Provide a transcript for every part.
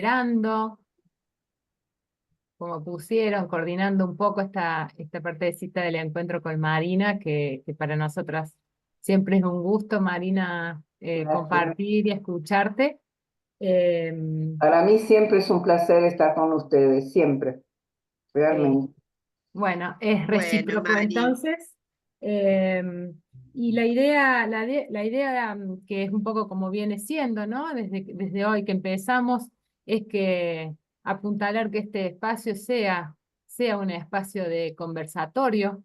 esperando, como pusieron, coordinando un poco esta partecita del encuentro con Marina, que para nosotras siempre es un gusto, Marina, Gracias. compartir y escucharte. Eh, Para mí siempre es un placer estar con ustedes, siempre, eh, realmente. bueno, es Bueno, recíproco Mari, entonces. Eh, y la idea que es un poco como viene siendo, ¿no? Desde hoy que empezamos, es que apuntalar que este espacio sea un espacio de conversatorio.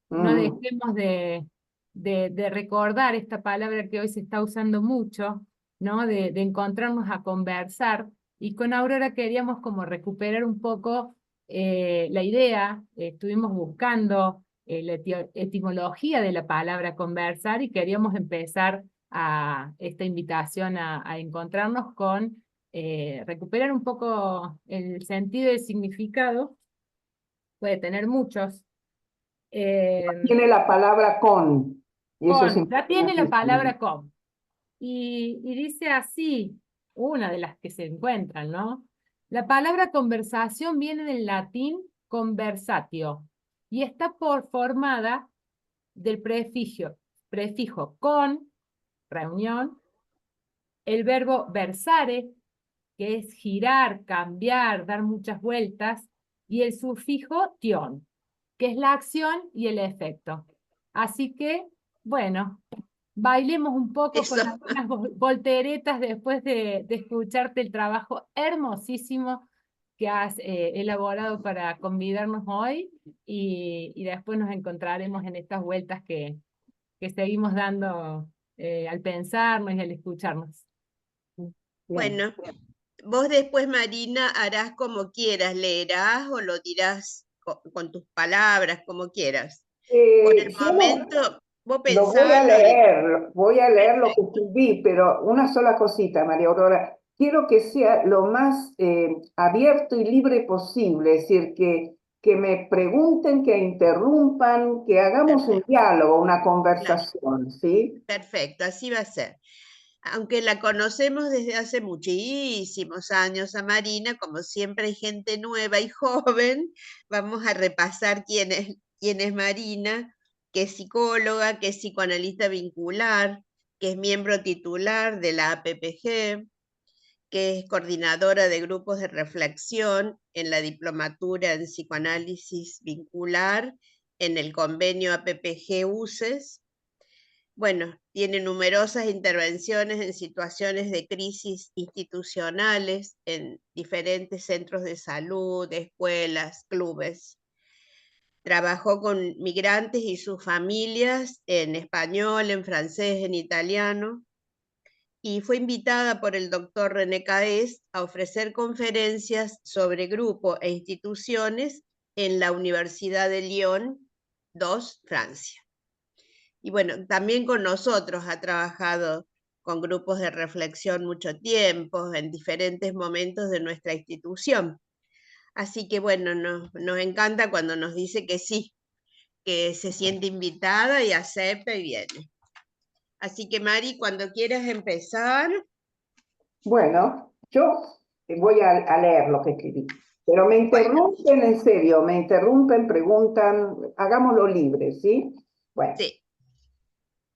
No Mm. dejemos de recordar esta palabra que hoy se está usando mucho, ¿no? De encontrarnos a conversar. Y con Aurora queríamos como recuperar un poco la idea. Estuvimos buscando la etimología de la palabra conversar y queríamos empezar a esta invitación a encontrarnos con recuperar un poco el sentido y el significado. Puede tener muchos. Eh, Tiene la palabra con, y eso es ya tiene la importantísimo. palabra con. Y dice así, una de las que se encuentran, ¿no? La palabra conversación viene del latín conversatio y está formada del prefijo con, reunión, el verbo versare, que es girar, cambiar, dar muchas vueltas, y el sufijo tion, que es la acción y el efecto. Así que, bueno, bailemos un poco con eso. algunas volteretas después de escucharte el trabajo hermosísimo que has elaborado para convidarnos hoy y después nos encontraremos en estas vueltas que seguimos dando al pensarnos y al escucharnos. Bien. Bueno, vos después, Marina, harás como quieras, leerás o lo dirás con tus palabras, como quieras. Por el Yo momento, vos lo pensalo y voy a leer lo que perfecto. escribí, pero una sola cosita, María Aurora. Quiero que sea lo más abierto y libre posible, es decir, que me pregunten, que interrumpan, que hagamos un Perfecto, diálogo, una claro, conversación, ¿sí? perfecto, así va a ser. Aunque la conocemos desde hace muchísimos años a Marina, como siempre hay gente nueva y joven, vamos a repasar quién es Marina, que es psicóloga, que es psicoanalista vincular, que es miembro titular de la APPG, que es coordinadora de grupos de reflexión en la diplomatura en psicoanálisis vincular en el convenio APPG-UCES. Bueno, tiene numerosas intervenciones en situaciones de crisis institucionales en diferentes centros de salud, escuelas, clubes. Trabajó con migrantes y sus familias en español, en francés, en italiano, y fue invitada por el doctor René Caes a ofrecer conferencias sobre grupo e instituciones en la Universidad de Lyon 2, Francia. Y bueno, también con nosotros ha trabajado con grupos de reflexión mucho tiempo, en diferentes momentos de nuestra institución. Así que bueno, nos encanta cuando nos dice que sí, que se siente invitada y acepta y viene. Así que Mari, cuando quieras empezar, Bueno, yo voy a leer lo que escribí, pero me bueno, interrumpen en serio, me interrumpen, preguntan, hagámoslo libre, ¿sí? Bueno, sí,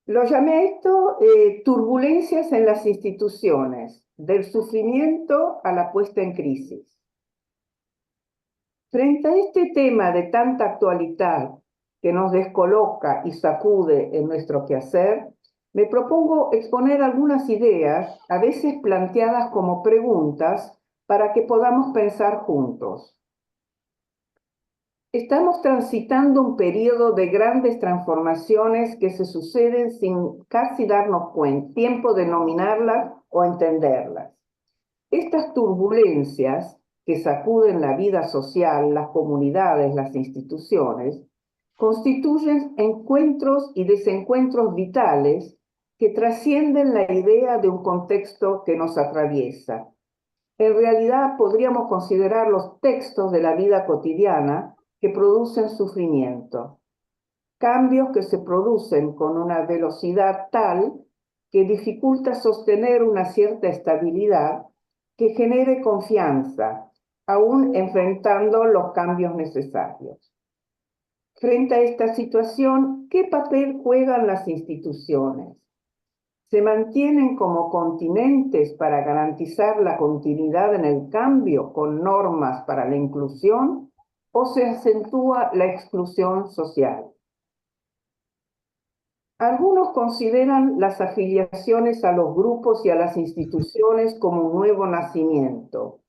lo llamé a esto turbulencias en las instituciones, del sufrimiento a la puesta en crisis. Frente a este tema de tanta actualidad que nos descoloca y sacude en nuestro quehacer, me propongo exponer algunas ideas, a veces planteadas como preguntas, para que podamos pensar juntos. Estamos transitando un periodo de grandes transformaciones que se suceden sin casi darnos tiempo de nominarlas o entenderlas. Estas turbulencias que sacuden la vida social, las comunidades, las instituciones, constituyen encuentros y desencuentros vitales que trascienden la idea de un contexto que nos atraviesa. En realidad podríamos considerar los textos de la vida cotidiana que producen sufrimiento, cambios que se producen con una velocidad tal que dificulta sostener una cierta estabilidad que genere confianza, aún enfrentando los cambios necesarios. Frente a esta situación, ¿qué papel juegan las instituciones? ¿Se mantienen como continentes para garantizar la continuidad en el cambio con normas para la inclusión o se acentúa la exclusión social? Algunos consideran las afiliaciones a los grupos y a las instituciones como un nuevo nacimiento.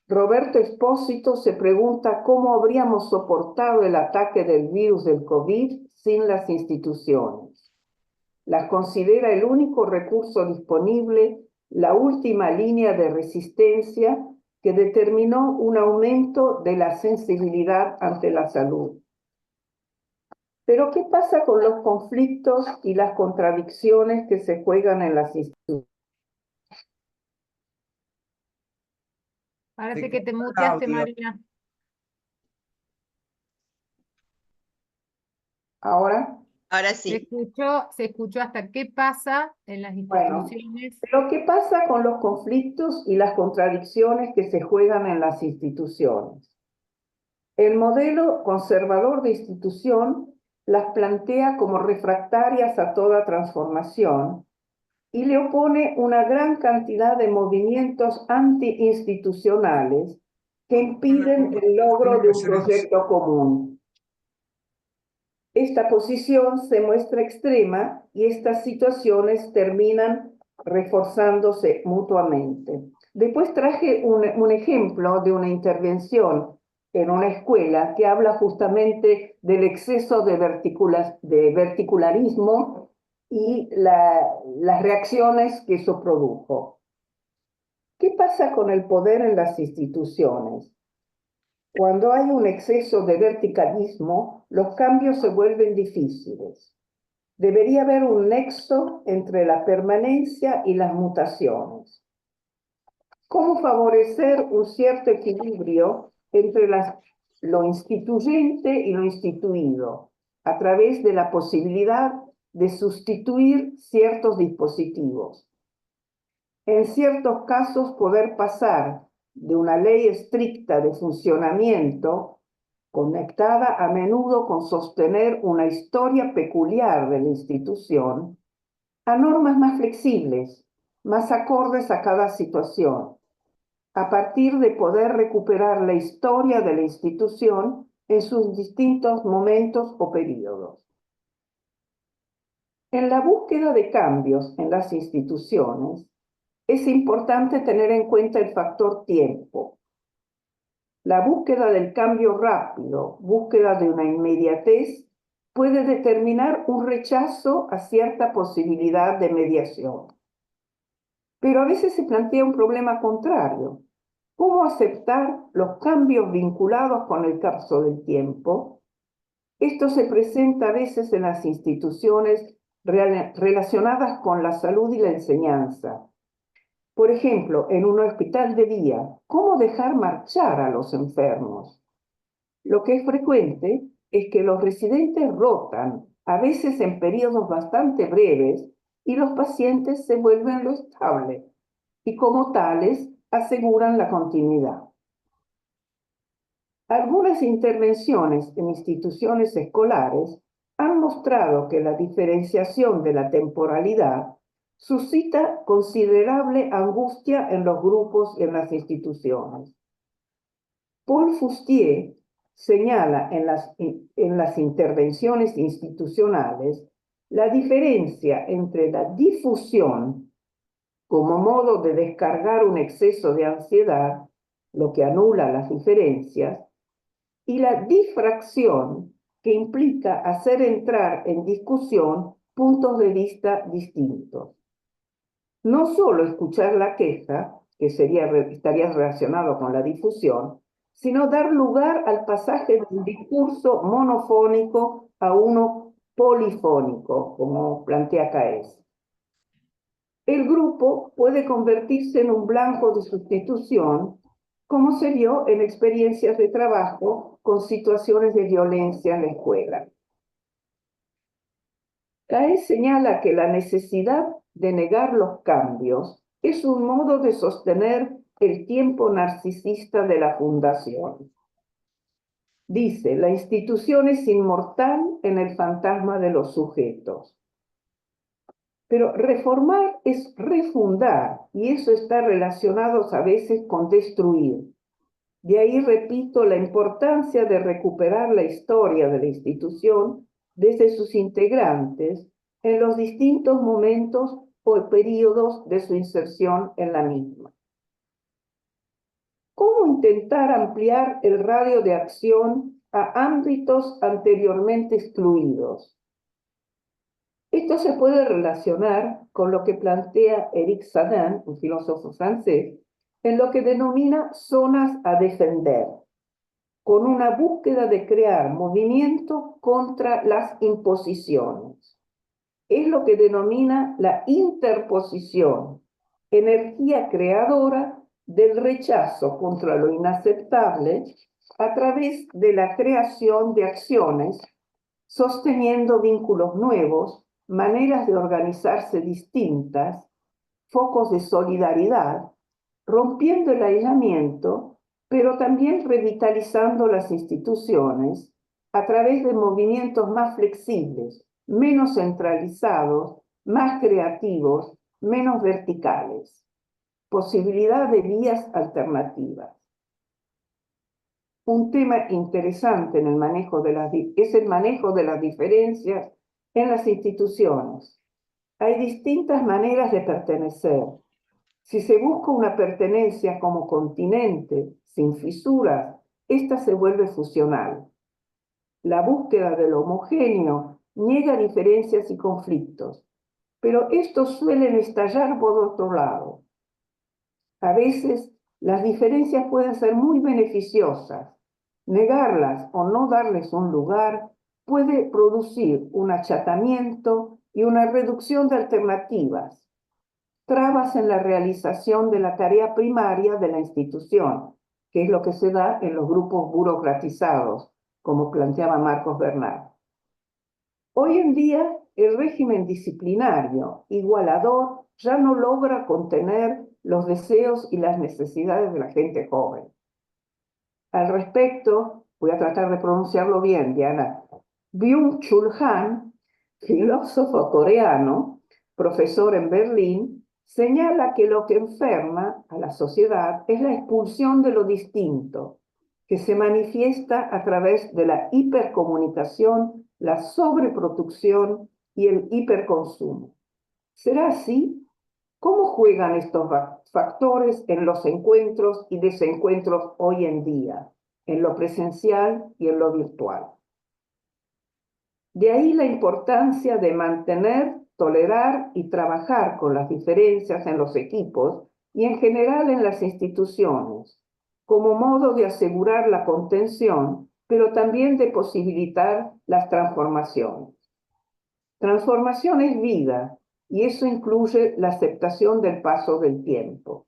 Roberto Espósito se pregunta cómo habríamos soportado el ataque del virus del COVID sin las instituciones. Las considera el único recurso disponible, la última línea de resistencia que determinó un aumento de la sensibilidad ante la salud. Pero ¿qué pasa con los conflictos y las contradicciones que se juegan en las instituciones? Parece que te muteaste, Marina. ¿Ahora? Ahora Se sí. escuchó hasta qué pasa en las Bueno, instituciones. lo que pasa con los conflictos y las contradicciones que se juegan en las instituciones. El modelo conservador de institución las plantea como refractarias a toda transformación y le opone una gran cantidad de movimientos antiinstitucionales que impiden el logro de un proyecto común. Esta posición se muestra extrema y estas situaciones terminan reforzándose mutuamente. Después traje un ejemplo de una intervención en una escuela que habla justamente del exceso de verticularismo y las reacciones que eso produjo. ¿Qué pasa con el poder en las instituciones? Cuando hay un exceso de verticalismo, los cambios se vuelven difíciles. Debería haber un nexo entre la permanencia y las mutaciones. ¿Cómo favorecer un cierto equilibrio entre lo instituyente y lo instituido, a través de la posibilidad de sustituir ciertos dispositivos? En ciertos casos, poder pasar de una ley estricta de funcionamiento, conectada a menudo con sostener una historia peculiar de la institución, a normas más flexibles, más acordes a cada situación, a partir de poder recuperar la historia de la institución en sus distintos momentos o periodos. En la búsqueda de cambios en las instituciones, es importante tener en cuenta el factor tiempo. La búsqueda del cambio rápido, búsqueda de una inmediatez, puede determinar un rechazo a cierta posibilidad de mediación. Pero a veces se plantea un problema contrario. ¿Cómo aceptar los cambios vinculados con el curso del tiempo? Esto se presenta a veces en las instituciones relacionadas con la salud y la enseñanza. Por ejemplo, en un hospital de día, ¿cómo dejar marchar a los enfermos? Lo que es frecuente es que los residentes rotan, a veces en periodos bastante breves, y los pacientes se vuelven lo estable, y como tales aseguran la continuidad. Algunas intervenciones en instituciones escolares han mostrado que la diferenciación de la temporalidad suscita considerable angustia en los grupos y en las instituciones. Paul Fustier señala en las intervenciones institucionales la diferencia entre la difusión como modo de descargar un exceso de ansiedad, lo que anula las diferencias, y la difracción, que implica hacer entrar en discusión puntos de vista distintos. No solo escuchar la queja, que estaría relacionado con la difusión, sino dar lugar al pasaje de un discurso monofónico a uno polifónico, como plantea Caes. El grupo puede convertirse en un blanco de sustitución, como se vio en experiencias de trabajo con situaciones de violencia en la escuela. Caes señala que la necesidad de negar los cambios es un modo de sostener el tiempo narcisista de la fundación. Dice, la institución es inmortal en el fantasma de los sujetos. Pero reformar es refundar, y eso está relacionado a veces con destruir. De ahí repito la importancia de recuperar la historia de la institución desde sus integrantes en los distintos momentos o periodos de su inserción en la misma. ¿Cómo intentar ampliar el radio de acción a ámbitos anteriormente excluidos? Esto se puede relacionar con lo que plantea Éric Sadin, un filósofo francés, en lo que denomina zonas a defender, con una búsqueda de crear movimiento contra las imposiciones. Es lo que denomina la interposición, energía creadora del rechazo contra lo inaceptable a través de la creación de acciones, sosteniendo vínculos nuevos, maneras de organizarse distintas, focos de solidaridad, rompiendo el aislamiento, pero también revitalizando las instituciones a través de movimientos más flexibles, menos centralizados, más creativos, menos verticales. Posibilidad de vías alternativas. Un tema interesante en el manejo es el manejo de las diferencias en las instituciones. Hay distintas maneras de pertenecer. Si se busca una pertenencia como continente, sin fisuras, esta se vuelve fusional. La búsqueda de lo homogéneo niega diferencias y conflictos, pero estos suelen estallar por otro lado. A veces las diferencias pueden ser muy beneficiosas. Negarlas o no darles un lugar puede producir un achatamiento y una reducción de alternativas, trabas en la realización de la tarea primaria de la institución, que es lo que se da en los grupos burocratizados, como planteaba Marcos Bernard. Hoy en día, el régimen disciplinario igualador ya no logra contener los deseos y las necesidades de la gente joven. Al respecto, voy a tratar de pronunciarlo bien, Diana, Byung-Chul Han, filósofo coreano, profesor en Berlín, señala que lo que enferma a la sociedad es la expulsión de lo distinto, que se manifiesta a través de la hipercomunicación, la sobreproducción y el hiperconsumo. ¿Será así? ¿Cómo juegan estos factores en los encuentros y desencuentros hoy en día, en lo presencial y en lo virtual? De ahí la importancia de mantener, tolerar y trabajar con las diferencias en los equipos y en general en las instituciones, como modo de asegurar la contención, pero también de posibilitar las transformaciones. Transformación es vida, y eso incluye la aceptación del paso del tiempo.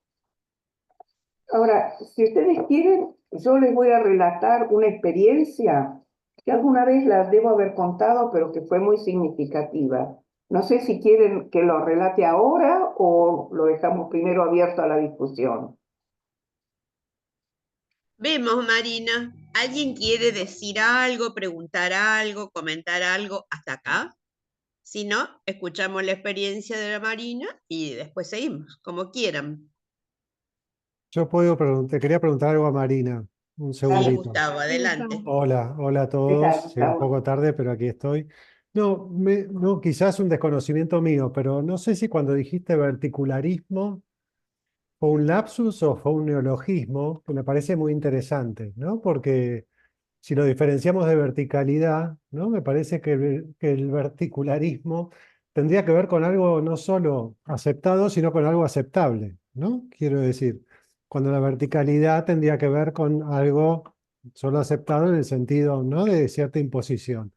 Ahora, si ustedes quieren, yo les voy a relatar una experiencia que alguna vez la debo haber contado, pero que fue muy significativa. No sé si quieren que lo relate ahora o lo dejamos primero abierto a la discusión. Vemos, Marina. ¿Alguien quiere decir algo, preguntar algo, comentar algo hasta acá? Si no, escuchamos la experiencia de la Marina y después seguimos, como quieran. Te quería preguntar algo a Marina, un Sí, segundito. Gustavo, adelante. Hola, hola a ¿Qué tal, todos. Llegué un Gustavo? poco tarde, pero aquí estoy. No, no, quizás un desconocimiento mío, pero no sé si cuando dijiste verticularismo fue un lapsus o fue un neologismo, que me parece muy interesante, ¿no? Porque si lo diferenciamos de verticalidad, ¿no? Me parece que el verticularismo tendría que ver con algo no solo aceptado, sino con algo aceptable, ¿no? Quiero decir, cuando la verticalidad tendría que ver con algo solo aceptado en el sentido, ¿no? De cierta imposición.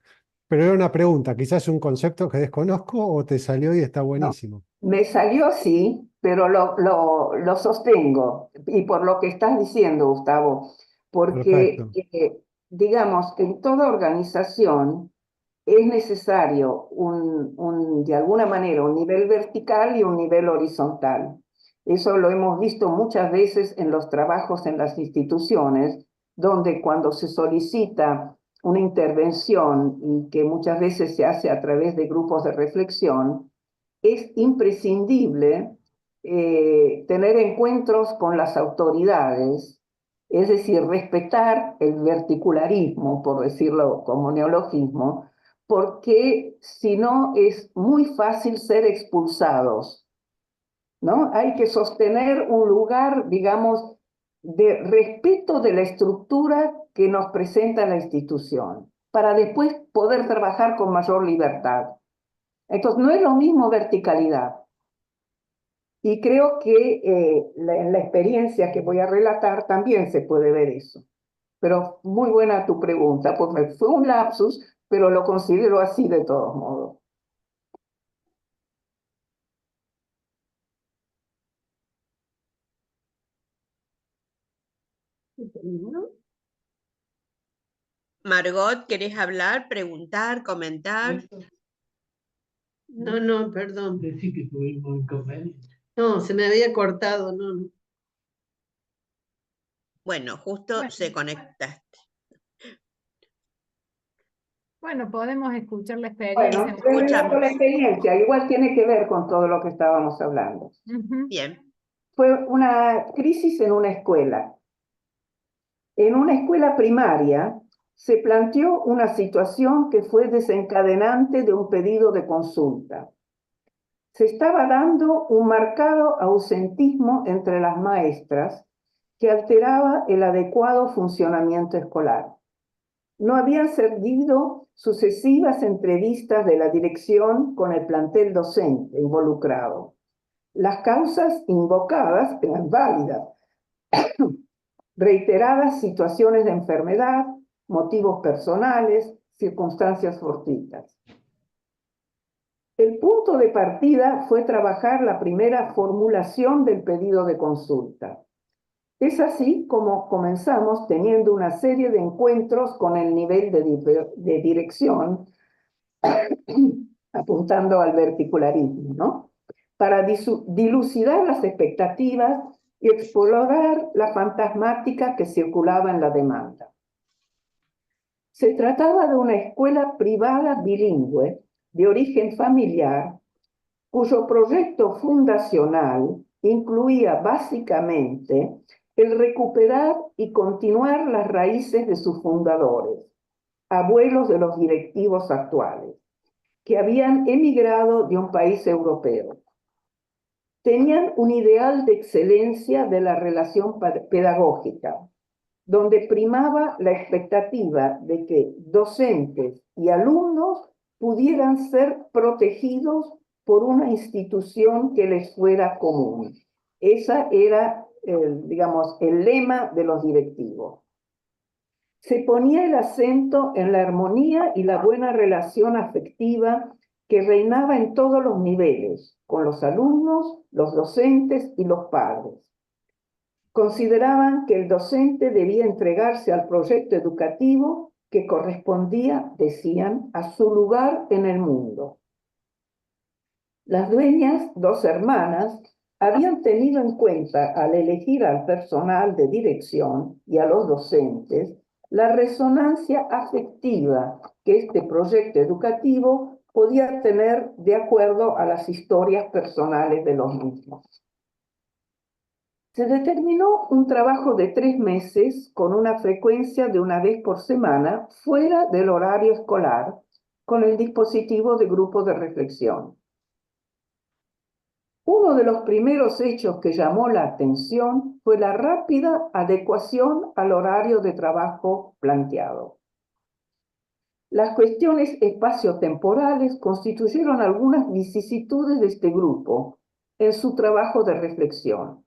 Pero era una pregunta, quizás un concepto que desconozco o te salió y está No, buenísimo. me salió así, pero lo sostengo, y por lo que estás diciendo, Gustavo, porque, Perfecto, digamos, en toda organización es necesario de alguna manera, un nivel vertical y un nivel horizontal. Eso lo hemos visto muchas veces en los trabajos en las instituciones, donde cuando se solicita una intervención y que muchas veces se hace a través de grupos de reflexión, es imprescindible tener encuentros con las autoridades, es decir, respetar el verticularismo, por decirlo como neologismo, porque si no es muy fácil ser expulsados, ¿no? Hay que sostener un lugar, digamos, de respeto de la estructura que nos presenta la institución, para después poder trabajar con mayor libertad. Entonces, no es lo mismo verticalidad. Y creo que en la experiencia que voy a relatar también se puede ver eso. Pero muy buena tu pregunta, porque fue un lapsus, pero lo considero así de todos modos. Margot, ¿querés hablar, preguntar, comentar? No, perdón. Decir que tuvimos inconveniente. No, se me había cortado, no. Bueno, justo Bueno. se conectaste. Bueno, podemos escuchar la Bueno, experiencia. te relato la experiencia, igual tiene que ver con todo lo que estábamos hablando. Ujú. Bien. Fue una crisis en una escuela. En una escuela primaria se planteó una situación que fue desencadenante de un pedido de consulta. Se estaba dando un marcado ausentismo entre las maestras que alteraba el adecuado funcionamiento escolar. No habían servido sucesivas entrevistas de la dirección con el plantel docente involucrado. Las causas invocadas eran válidas. Reiteradas situaciones de enfermedad, motivos personales, circunstancias fortuitas. El punto de partida fue trabajar la primera formulación del pedido de consulta. Es así como comenzamos teniendo una serie de encuentros con el nivel de dirección, apuntando al verticularismo, ¿no? Para dilucidar las expectativas y explorar la fantasmática que circulaba en la demanda. Se trataba de una escuela privada bilingüe de origen familiar, cuyo proyecto fundacional incluía básicamente el recuperar y continuar las raíces de sus fundadores, abuelos de los directivos actuales, que habían emigrado de un país europeo. Tenían un ideal de excelencia de la relación pedagógica, donde primaba la expectativa de que docentes y alumnos pudieran ser protegidos por una institución que les fuera común. Ese era, digamos, el lema de los directivos. Se ponía el acento en la armonía y la buena relación afectiva que reinaba en todos los niveles, con los alumnos, los docentes y los padres. Consideraban que el docente debía entregarse al proyecto educativo que correspondía, decían, a su lugar en el mundo. Las dueñas, dos hermanas, habían tenido en cuenta al elegir al personal de dirección y a los docentes la resonancia afectiva que este proyecto educativo podía tener de acuerdo a las historias personales de los mismos. Se determinó un trabajo de 3 meses con una frecuencia de una vez por semana fuera del horario escolar con el dispositivo de grupo de reflexión. Uno de los primeros hechos que llamó la atención fue la rápida adecuación al horario de trabajo planteado. Las cuestiones espaciotemporales constituyeron algunas vicisitudes de este grupo en su trabajo de reflexión,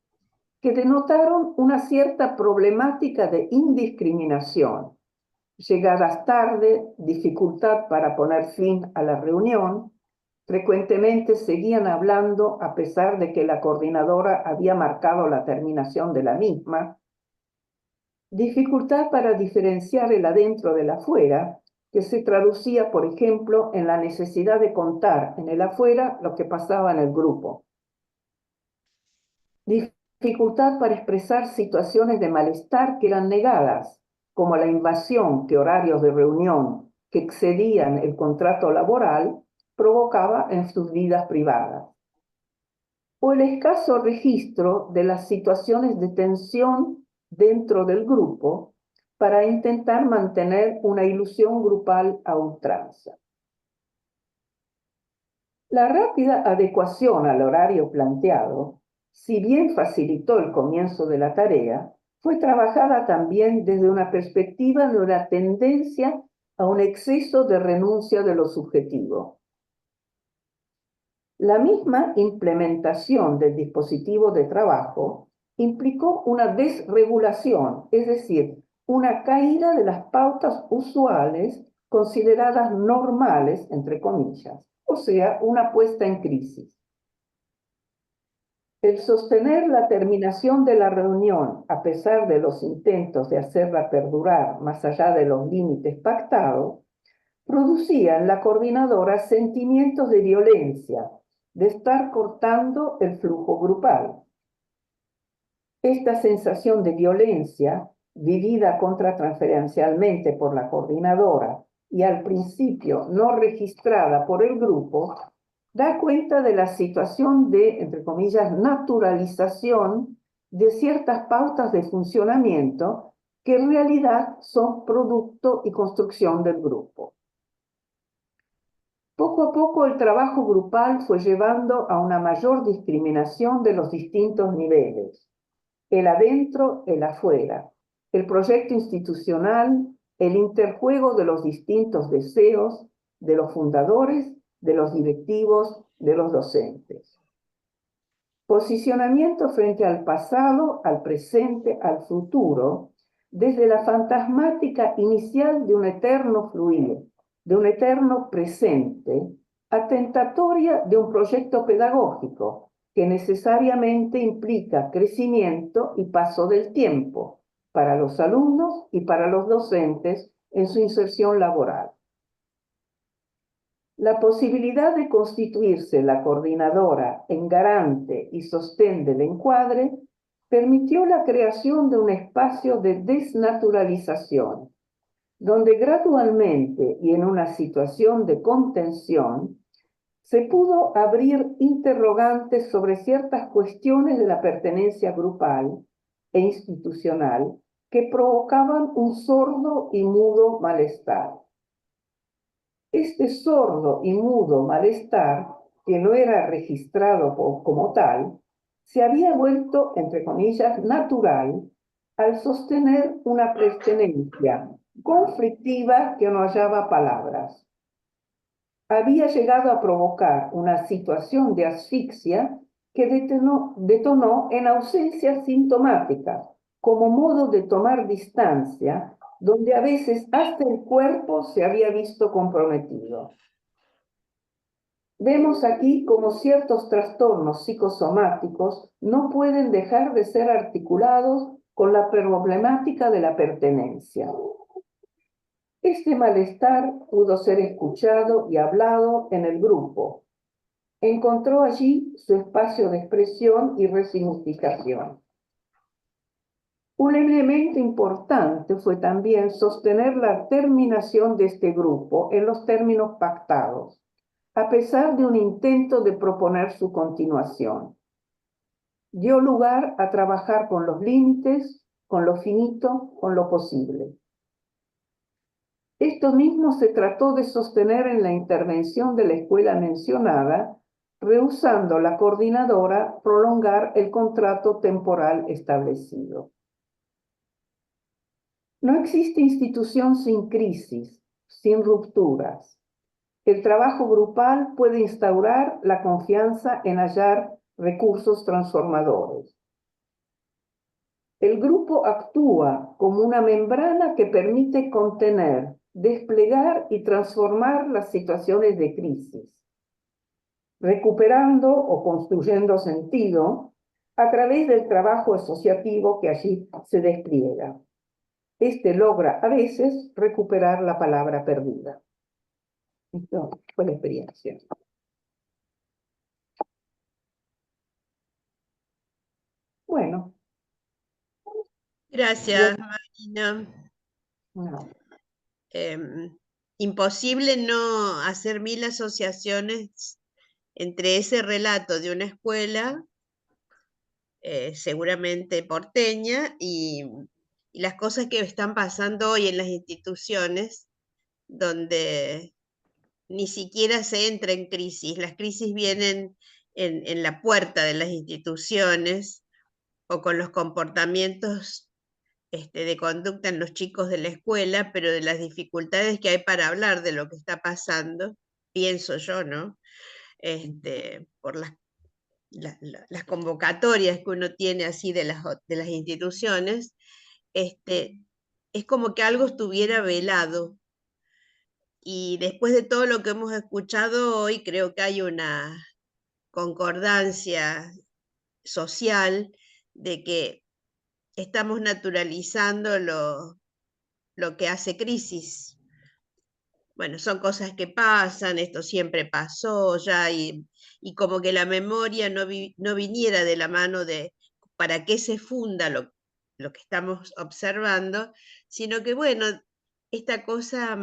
que denotaron una cierta problemática de indiscriminación, llegadas tarde, dificultad para poner fin a la reunión. Frecuentemente seguían hablando a pesar de que la coordinadora había marcado la terminación de la misma. Dificultad para diferenciar el adentro del afuera, que se traducía, por ejemplo, en la necesidad de contar en el afuera lo que pasaba en el grupo. dificultad para expresar situaciones de malestar que eran negadas, como la invasión que horarios de reunión que excedían el contrato laboral provocaba en sus vidas privadas, o el escaso registro de las situaciones de tensión dentro del grupo para intentar mantener una ilusión grupal a ultranza. La rápida adecuación al horario planteado, si bien facilitó el comienzo de la tarea, fue trabajada también desde una perspectiva de una tendencia a un exceso de renuncia de lo subjetivo. La misma implementación del dispositivo de trabajo implicó una desregulación, es decir, una caída de las pautas usuales consideradas normales, entre comillas, o sea, una puesta en crisis. El sostener la terminación de la reunión, a pesar de los intentos de hacerla perdurar más allá de los límites pactados, producía en la coordinadora sentimientos de violencia, de estar cortando el flujo grupal. Esta sensación de violencia, vivida contratransferencialmente por la coordinadora y al principio no registrada por el grupo, da cuenta de la situación de, entre comillas, naturalización de ciertas pautas de funcionamiento que en realidad son producto y construcción del grupo. Poco a poco el trabajo grupal fue llevando a una mayor discriminación de los distintos niveles, el adentro, el afuera, el proyecto institucional, el interjuego de los distintos deseos de los fundadores, de los directivos, de los docentes. Posicionamiento frente al pasado, al presente, al futuro, desde la fantasmática inicial de un eterno fluir, de un eterno presente, atentatoria de un proyecto pedagógico que necesariamente implica crecimiento y paso del tiempo para los alumnos y para los docentes en su inserción laboral. La posibilidad de constituirse la coordinadora en garante y sostén del encuadre permitió la creación de un espacio de desnaturalización, donde gradualmente y en una situación de contención se pudo abrir interrogantes sobre ciertas cuestiones de la pertenencia grupal e institucional que provocaban un sordo y mudo malestar. Este sordo y mudo malestar, que no era registrado como tal, se había vuelto, entre comillas, natural al sostener una pertenencia conflictiva que no hallaba palabras. Había llegado a provocar una situación de asfixia que detonó en ausencias sintomáticas, como modo de tomar distancia, donde a veces hasta el cuerpo se había visto comprometido. Vemos aquí cómo ciertos trastornos psicosomáticos no pueden dejar de ser articulados con la problemática de la pertenencia. Este malestar pudo ser escuchado y hablado en el grupo. Encontró allí su espacio de expresión y resignificación. Un elemento importante fue también sostener la terminación de este grupo en los términos pactados, a pesar de un intento de proponer su continuación. Dio lugar a trabajar con los límites, con lo finito, con lo posible. Esto mismo se trató de sostener en la intervención de la escuela mencionada, rehusando la coordinadora prolongar el contrato temporal establecido. No existe institución sin crisis, sin rupturas. El trabajo grupal puede instaurar la confianza en hallar recursos transformadores. El grupo actúa como una membrana que permite contener, desplegar y transformar las situaciones de crisis, recuperando o construyendo sentido a través del trabajo asociativo que allí se despliega. Este logra a veces recuperar la palabra perdida. Esto fue la experiencia. Bueno, Gracias, Marina. no. Imposible no hacer mil asociaciones entre ese relato de una escuela, seguramente porteña, y las cosas que están pasando hoy en las instituciones, donde ni siquiera se entra en crisis. Las crisis vienen en la puerta de las instituciones o con los comportamientos de conducta en los chicos de la escuela, pero de las dificultades que hay para hablar de lo que está pasando, pienso yo, ¿no? Por las convocatorias que uno tiene así de las instituciones, es como que algo estuviera velado. Y después de todo lo que hemos escuchado hoy, creo que hay una concordancia social de que estamos naturalizando lo que hace crisis. Bueno, son cosas que pasan, esto siempre pasó ya, y como que la memoria no viniera de la mano de para qué se funda lo que estamos observando, sino que, bueno, esta cosa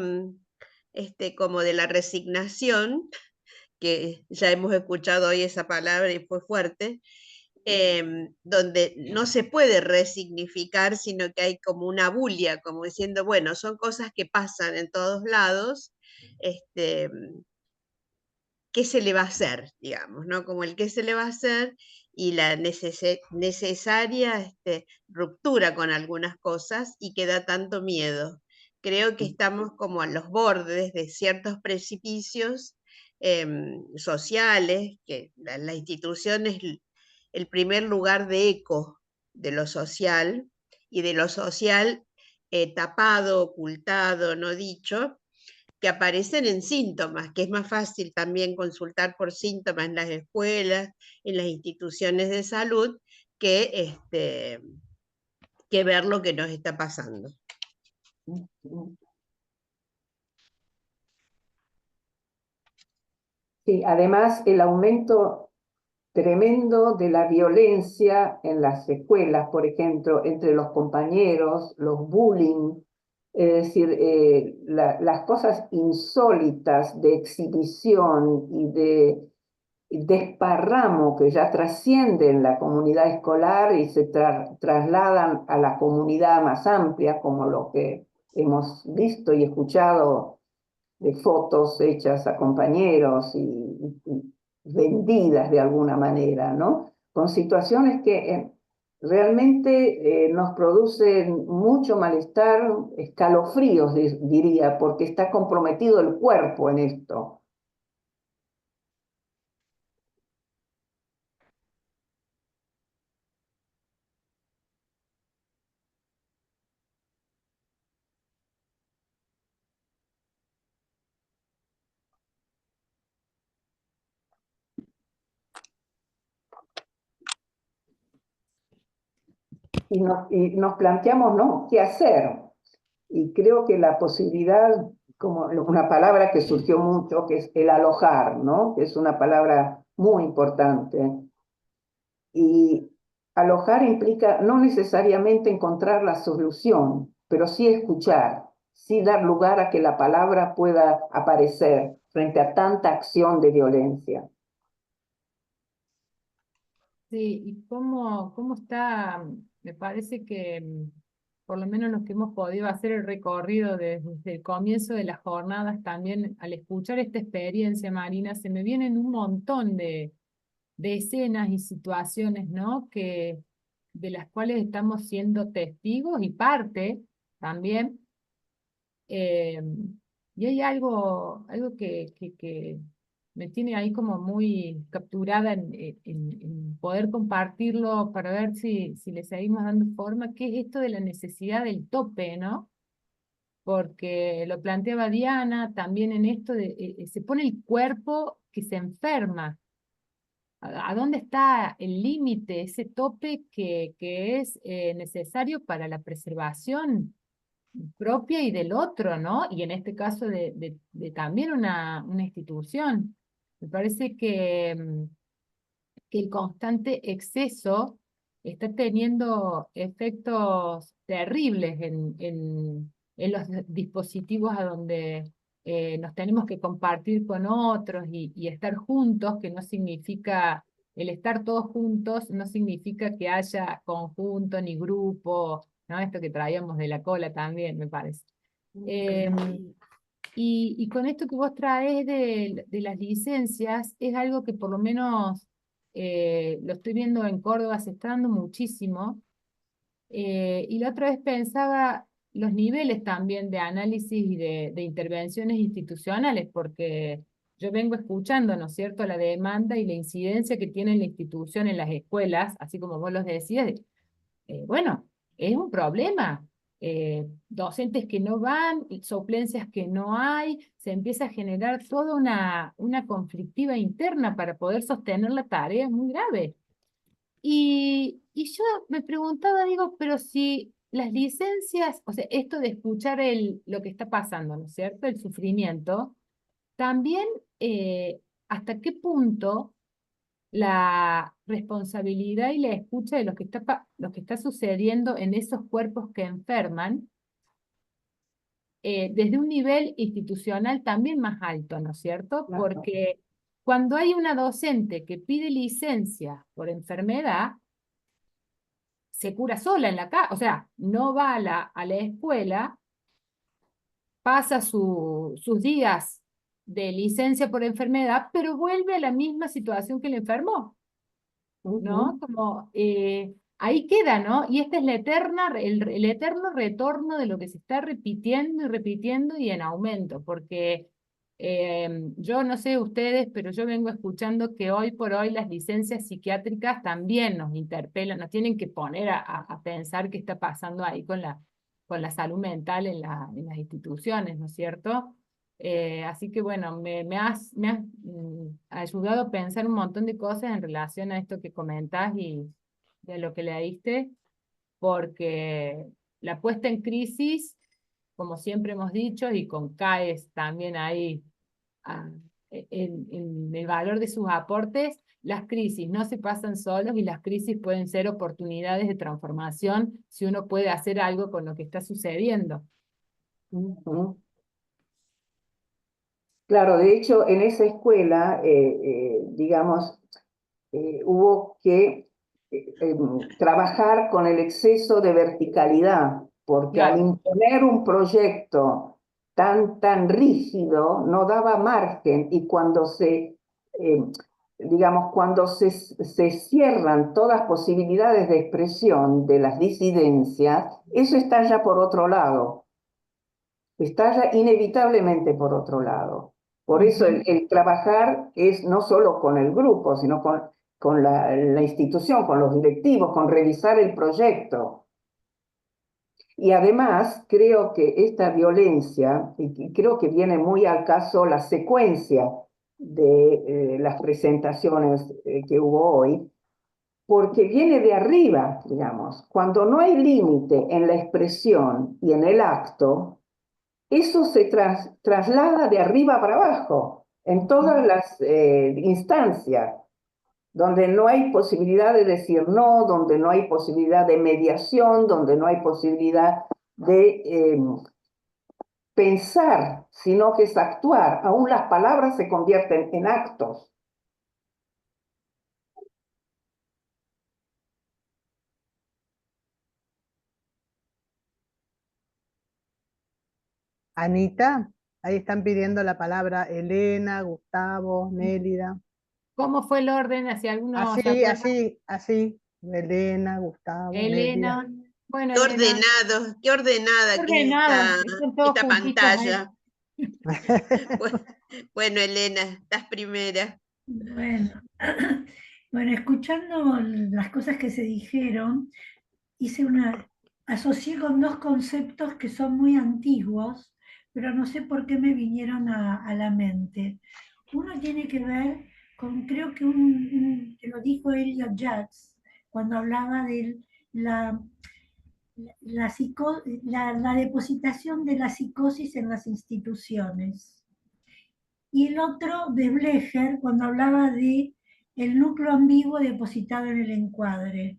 como de la resignación, que ya hemos escuchado hoy esa palabra y fue fuerte, donde no se puede resignificar, sino que hay como una bulia, como diciendo, bueno, son cosas que pasan en todos lados, ¿qué se le va a hacer? Digamos, ¿no? Como el qué se le va a hacer y la necesaria ruptura con algunas cosas y que da tanto miedo. Creo que estamos como a los bordes de ciertos precipicios sociales, que la institución es el primer lugar de eco de lo social, y de lo social tapado, ocultado, no dicho, que aparecen en síntomas, que es más fácil también consultar por síntomas en las escuelas, en las instituciones de salud, que ver lo que nos está pasando. Sí, además el aumento tremendo de la violencia en las escuelas, por ejemplo, entre los compañeros, los bullying, es decir, las cosas insólitas de exhibición y de desparramo que ya trascienden la comunidad escolar y se trasladan a la comunidad más amplia, como lo que hemos visto y escuchado de fotos hechas a compañeros y vendidas de alguna manera, ¿no? Con situaciones que realmente nos producen mucho malestar, escalofríos, diría, porque está comprometido el cuerpo en esto. Y nos planteamos, ¿no? ¿Qué hacer? Y creo que la posibilidad, como una palabra que surgió mucho, que es el alojar, ¿no? Que es una palabra muy importante. Y alojar implica no necesariamente encontrar la solución, pero sí escuchar, sí dar lugar a que la palabra pueda aparecer frente a tanta acción de violencia. Sí, y cómo está, me parece que por lo menos los que hemos podido hacer el recorrido desde el comienzo de las jornadas, también al escuchar esta experiencia, Marina, se me vienen un montón de escenas y situaciones, ¿no? De las cuales estamos siendo testigos y parte también. eh, y hay algo que me tiene ahí como muy capturada en poder compartirlo para ver si le seguimos dando forma, que es esto de la necesidad del tope, ¿no? Porque lo planteaba Diana también en esto se pone el cuerpo que se enferma. ¿A dónde está el límite, ese tope que es necesario para la preservación propia y del otro, ¿no? Y en este caso de también una institución. Me parece que el constante exceso está teniendo efectos terribles en los dispositivos a donde nos tenemos que compartir con otros y estar juntos, que no significa, el estar todos juntos no significa que haya conjunto ni grupo, ¿no? Esto que traíamos de la cola también, me parece. Y con esto que vos traes de las licencias, es algo que por lo menos lo estoy viendo en Córdoba, se está dando muchísimo. Y la otra vez pensaba los niveles también de análisis y de intervenciones institucionales, porque yo vengo escuchando, ¿no es cierto?, la demanda y la incidencia que tiene la institución en las escuelas, así como vos los decías, bueno, es un problema. Docentes que no van, suplencias que no hay, se empieza a generar toda una conflictiva interna para poder sostener la tarea, es muy grave. Y yo me preguntaba, digo, pero si las licencias, o sea, esto de escuchar lo que está pasando, ¿no es cierto? El sufrimiento, también hasta qué punto la responsabilidad y la escucha de lo que está sucediendo en esos cuerpos que enferman, desde un nivel institucional también más alto, ¿no es cierto? Claro. Porque cuando hay una docente que pide licencia por enfermedad, se cura sola en la casa, o sea, no va a la escuela, pasa sus días de licencia por enfermedad, pero vuelve a la misma situación que le enfermó, ¿no? Como ahí queda, ¿no? Y esta es el eterno retorno de lo que se está repitiendo y repitiendo y en aumento, porque yo no sé ustedes, pero yo vengo escuchando que hoy por hoy las licencias psiquiátricas también nos interpelan, nos tienen que poner a pensar qué está pasando ahí con la salud mental en las instituciones, ¿no es cierto? Así que bueno, me has ayudado a pensar un montón de cosas en relación a esto que comentás y de lo que leíste, porque la puesta en crisis, como siempre hemos dicho, y con CAES también ahí ah, en el valor de sus aportes, las crisis no se pasan solos y las crisis pueden ser oportunidades de transformación si uno puede hacer algo con lo que está sucediendo. Claro, de hecho, en esa escuela, digamos, hubo que trabajar con el exceso de verticalidad, porque al Claro. imponer un proyecto tan rígido, no daba margen, y cuando digamos, cuando se cierran todas posibilidades de expresión de las disidencias, eso está ya por otro lado, está ya inevitablemente por otro lado. Por eso el trabajar es no solo con el grupo, sino con la institución, con los directivos, con revisar el proyecto. Y además creo que esta violencia, y creo que viene muy al caso la secuencia de las presentaciones que hubo hoy, porque viene de arriba, digamos. Cuando no hay límite en la expresión y en el acto, eso se traslada de arriba para abajo, en todas las instancias, donde no hay posibilidad de decir no, donde no hay posibilidad de mediación, donde no hay posibilidad de pensar, sino que es actuar. Aún las palabras se convierten en actos. Anita, ahí están pidiendo la palabra Elena, Gustavo, Nélida. ¿Cómo fue el orden? Hacia algunos se Así, acuerdan. así. Elena, Gustavo, Nélida. Elena. Bueno, Qué Elena. ordenado, qué ordenada que es Ordenados, están todos esta juntitos ahí. pantalla. Bueno, Elena, estás primera. Bueno, bueno, escuchando las cosas que se dijeron, asocié con dos conceptos que son muy antiguos, pero no sé por qué me vinieron a la mente. Uno tiene que ver con, creo que que lo dijo Elliot Jaques, cuando hablaba de la depositación de la psicosis en las instituciones. Y el otro de Blecher, cuando hablaba de el núcleo ambiguo depositado en el encuadre.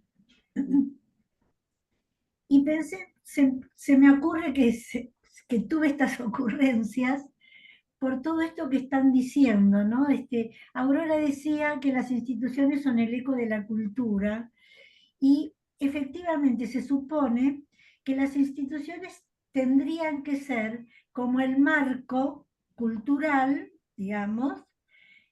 Y pensé, se me ocurre que tuve estas ocurrencias por todo esto que están diciendo, ¿no? Aurora decía que las instituciones son el eco de la cultura y efectivamente se supone que las instituciones tendrían que ser como el marco cultural, digamos,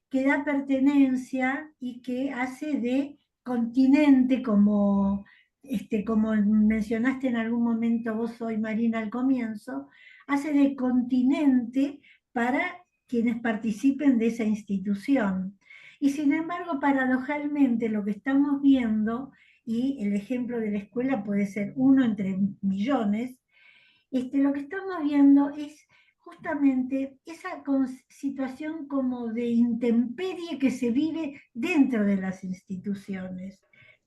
que da pertenencia y que hace de continente, como mencionaste en algún momento vos hoy, Marina, al comienzo, hace de continente para quienes participen de esa institución. Y sin embargo, paradojalmente, lo que estamos viendo, y el ejemplo de la escuela puede ser uno entre millones, lo que estamos viendo es justamente esa situación como de intemperie que se vive dentro de las instituciones.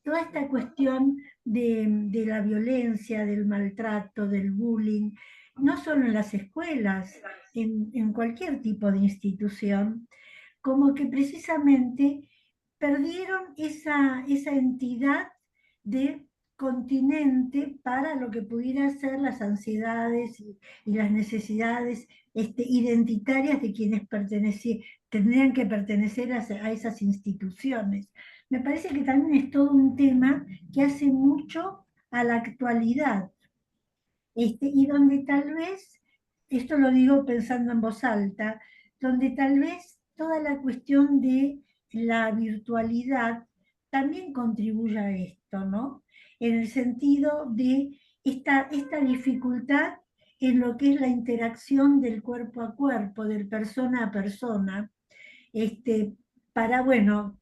Toda esta cuestión de la violencia, del maltrato, del bullying, no solo en las escuelas, en cualquier tipo de institución, como que precisamente perdieron esa entidad de continente para lo que pudiera ser las ansiedades y las necesidades identitarias de quienes tendrían que pertenecer a esas instituciones. Me parece que también es todo un tema que hace mucho a la actualidad, y donde tal vez, esto lo digo pensando en voz alta, donde tal vez toda la cuestión de la virtualidad también contribuye a esto, ¿no? En el sentido de esta dificultad en lo que es la interacción del cuerpo a cuerpo, del persona a persona, para, bueno,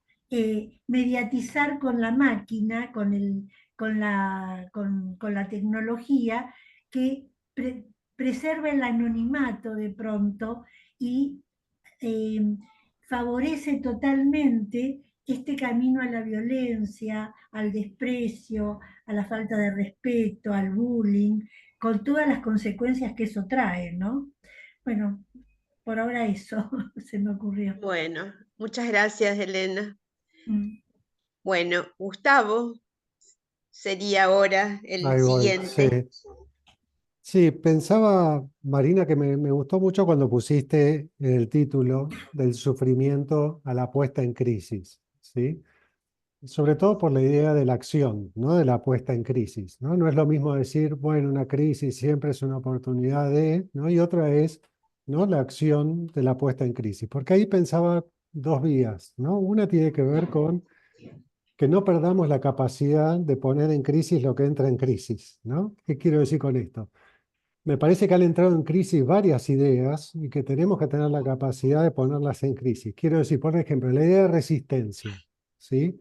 mediatizar con la máquina, con la tecnología, que preserva el anonimato de pronto y eh, favorece totalmente este camino a la violencia, al desprecio, a la falta de respeto, al bullying, con todas las consecuencias que eso trae, ¿no? Bueno, por ahora eso se me ocurrió. Bueno, muchas gracias, Elena. Mm. Bueno, Gustavo sería ahora el Ahí voy, sí. siguiente. Sí, pensaba, Marina, que me gustó mucho cuando pusiste en el título del sufrimiento a la puesta en crisis, ¿sí? Sobre todo por la idea de la acción, ¿no? De la puesta en crisis, ¿no? No es lo mismo decir, bueno, una crisis siempre es una oportunidad de, ¿no? Y otra es, ¿no? La acción de la puesta en crisis. Porque ahí pensaba dos vías, ¿no? Una tiene que ver con que no perdamos la capacidad de poner en crisis lo que entra en crisis, ¿no? ¿Qué quiero decir con esto? Me parece que han entrado en crisis varias ideas y que tenemos que tener la capacidad de ponerlas en crisis. Quiero decir, por ejemplo, la idea de resistencia, ¿sí?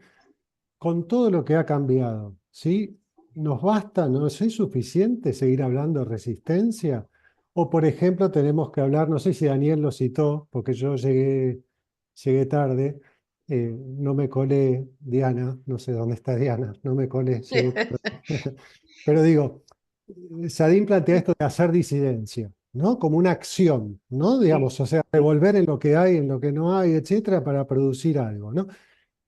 Con todo lo que ha cambiado, ¿sí? ¿Nos basta, no es suficiente seguir hablando de resistencia? O, por ejemplo, tenemos que hablar, no sé si Daniel lo citó, porque yo llegué tarde, no me colé, Diana, no sé dónde está Diana, no me colé, llegué tarde. Pero digo, Sadin plantea esto de hacer disidencia, ¿no? Como una acción, ¿no? Digamos, o sea, revolver en lo que hay, en lo que no hay, etcétera, para producir algo, ¿no?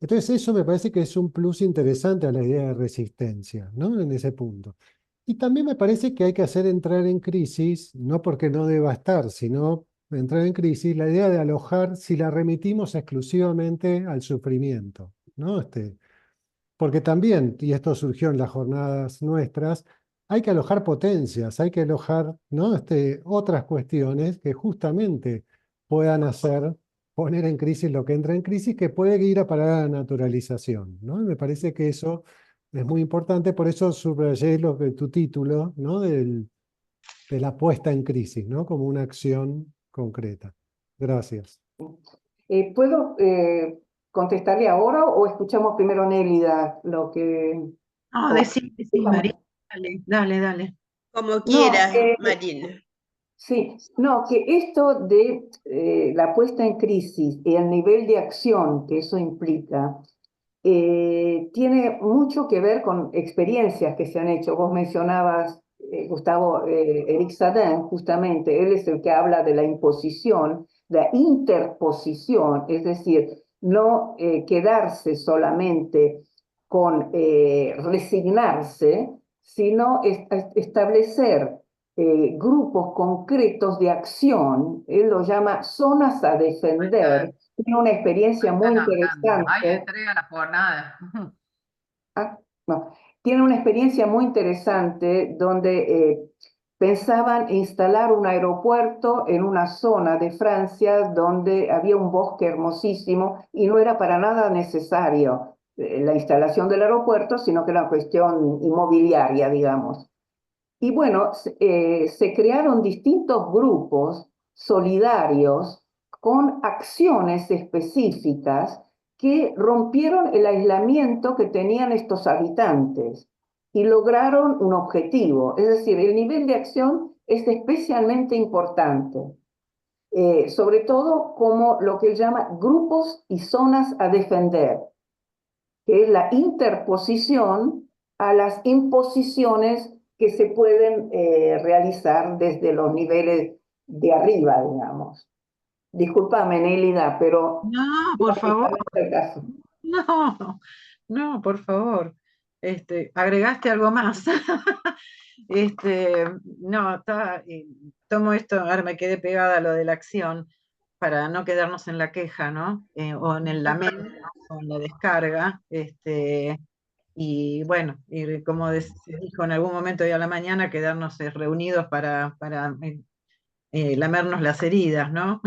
Entonces eso me parece que es un plus interesante a la idea de resistencia, ¿no? En ese punto. Y también me parece que hay que hacer entrar en crisis, no porque no deba estar, sino entrar en crisis, la idea de alojar si la remitimos exclusivamente al sufrimiento, ¿no? Porque también, y esto surgió en las jornadas nuestras, hay que alojar potencias, hay que alojar, ¿no? Otras cuestiones que justamente puedan hacer poner en crisis lo que entra en crisis, que puede ir a parar a la naturalización, ¿no? Y me parece que eso es muy importante, por eso subrayé tu título, ¿no? De la puesta en crisis, ¿no? Como una acción concreta. Gracias. ¿Puedo contestarle ahora o escuchamos primero Nélida lo que... No, decí, María. Dale, dale. Como No, quieras, Marina. sí, no, que esto de la puesta en crisis y el nivel de acción que eso implica, tiene mucho que ver con experiencias que se han hecho. Vos mencionabas, Gustavo, Eric Sadin, justamente, él es el que habla de la imposición, la interposición, es decir, no quedarse solamente con resignarse, sino establecer grupos concretos de acción. Él lo llama zonas a defender. Tiene una experiencia muy interesante. Hay entrega a la jornada. No. Tiene una experiencia muy interesante donde pensaban instalar un aeropuerto en una zona de Francia donde había un bosque hermosísimo y no era para nada necesario la instalación del aeropuerto, sino que era una cuestión inmobiliaria, digamos. Y bueno, se crearon distintos grupos solidarios con acciones específicas que rompieron el aislamiento que tenían estos habitantes y lograron un objetivo. Es decir, el nivel de acción es especialmente importante, sobre todo como lo que él llama grupos y zonas a defender, que es la interposición a las imposiciones que se pueden realizar desde los niveles de arriba, digamos. Discúlpame, Nélida, pero No, por favor. el caso. No, no, por favor. Agregaste algo más. No, tomo esto, ahora me quedé pegada a lo de la acción para no quedarnos en la queja, ¿no? O en el lamento, o en la descarga. Y bueno, y como se dijo en algún momento hoy a la mañana, quedarnos reunidos para lamernos las heridas, ¿no?